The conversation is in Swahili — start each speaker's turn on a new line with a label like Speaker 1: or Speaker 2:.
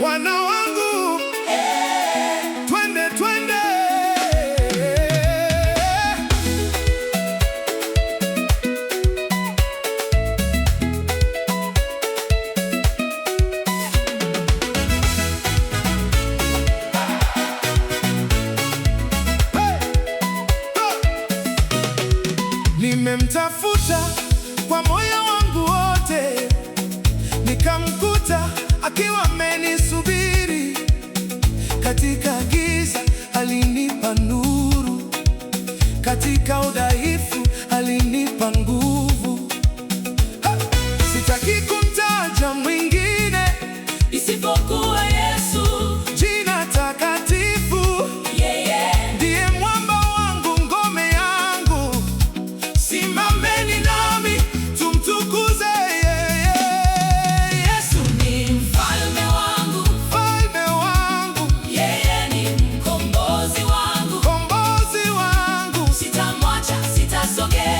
Speaker 1: Wana wangu, twende twende. Nimemtafuta kwa moyo wangu wote, nikamkuta akiwa amenisubiri. Katika giza alinipa nuru, katika udhaifu alinipa nguvu. Sitaki kumtaja mwingine
Speaker 2: isipokuwa Yesu,
Speaker 1: jina takatifu.
Speaker 2: yeye
Speaker 1: Ndiye mwamba wangu, ngome yangu. Simameni nami tumtukuze yeye.
Speaker 2: Yesu ni mfalme wangu,
Speaker 1: Mfalme wangu,
Speaker 2: yeye ni mkombozi wangu.
Speaker 1: kombozi wangu.
Speaker 2: Sitamwacha, sitasogea